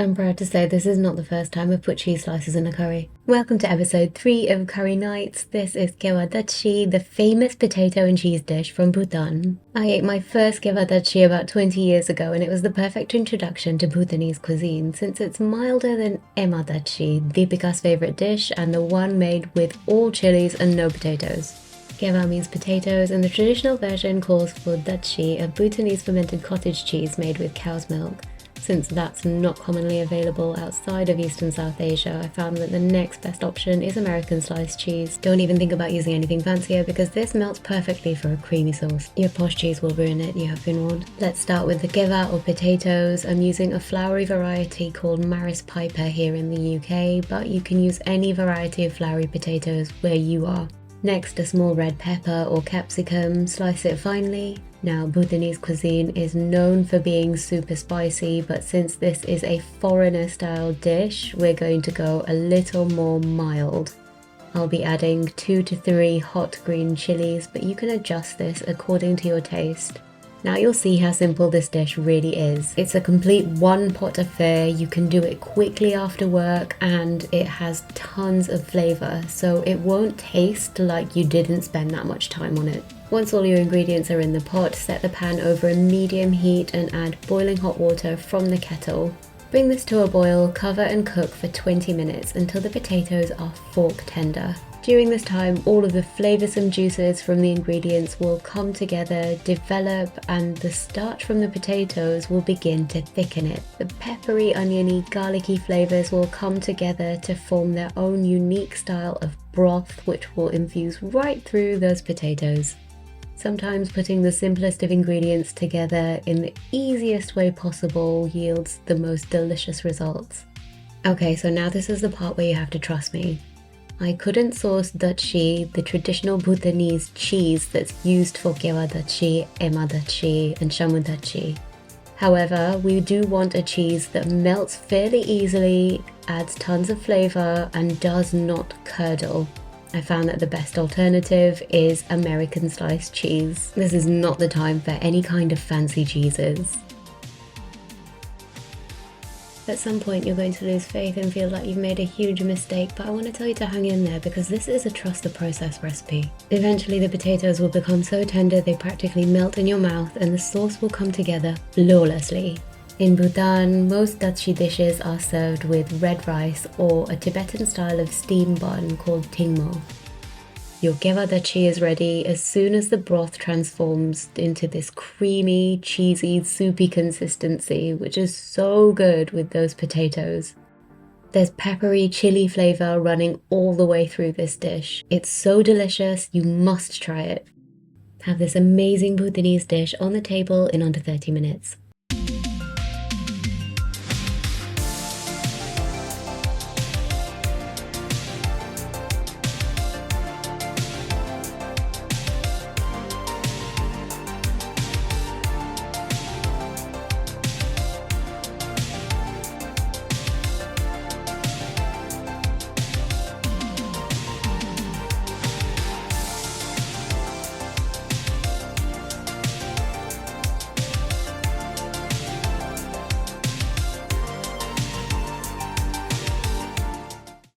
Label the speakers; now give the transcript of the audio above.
Speaker 1: I'm proud to say this is not the first time I've put cheese slices in a curry. Welcome to episode 3 of Curry Nights. This is Kewa Datshi, the famous potato and cheese dish from Bhutan. I ate my first Kewa Datshi about 20 years ago, and it was the perfect introduction to Bhutanese cuisine since it's milder than Ema Datshi, Deepika's favourite dish and the one made with all chilies and no potatoes. Kewa means potatoes, and the traditional version calls for Datshi, a Bhutanese fermented cottage cheese made with cow's milk. Since that's not commonly available outside of East and South Asia, I found that the next best option is American sliced cheese. Don't even think about using anything fancier because this melts perfectly for a creamy sauce. Your posh cheese will ruin it, you have been warned. Let's start with the kewa or potatoes. I'm using a floury variety called Maris Piper here in the UK, but you can use any variety of floury potatoes where you are. Next, a small red pepper or capsicum, slice it finely. Now, Bhutanese cuisine is known for being super spicy, but since this is a foreigner-style dish, we're going to go a little more mild. I'll be adding 2 to 3 hot green chilies, but you can adjust this according to your taste. Now you'll see how simple this dish really is. It's a complete one-pot affair, you can do it quickly after work, and it has tons of flavour, so it won't taste like you didn't spend that much time on it. Once all your ingredients are in the pot, set the pan over a medium heat and add boiling hot water from the kettle. Bring this to a boil, cover and cook for 20 minutes until the potatoes are fork tender. During this time, all of the flavoursome juices from the ingredients will come together, develop, and the starch from the potatoes will begin to thicken it. The peppery, oniony, garlicky flavours will come together to form their own unique style of broth, which will infuse right through those potatoes. Sometimes putting the simplest of ingredients together in the easiest way possible yields the most delicious results. Okay, so now this is the part where you have to trust me. I couldn't source Datshi, the traditional Bhutanese cheese that's used for Kewa Datshi, Ema Datshi, and Shamu Datshi. However, we do want a cheese that melts fairly easily, adds tons of flavour, and does not curdle. I found that the best alternative is American sliced cheese. This is not the time for any kind of fancy cheeses. At some point you're going to lose faith and feel like you've made a huge mistake, but I want to tell you to hang in there because this is a trust the process recipe. Eventually the potatoes will become so tender they practically melt in your mouth and the sauce will come together flawlessly. In Bhutan, most Datshi dishes are served with red rice or a Tibetan style of steam bun called tingmo. Your Kewa Datshi is ready as soon as the broth transforms into this creamy, cheesy, soupy consistency, which is so good with those potatoes. There's peppery chili flavour running all the way through this dish. It's so delicious, you must try it. Have this amazing Bhutanese dish on the table in under 30 minutes.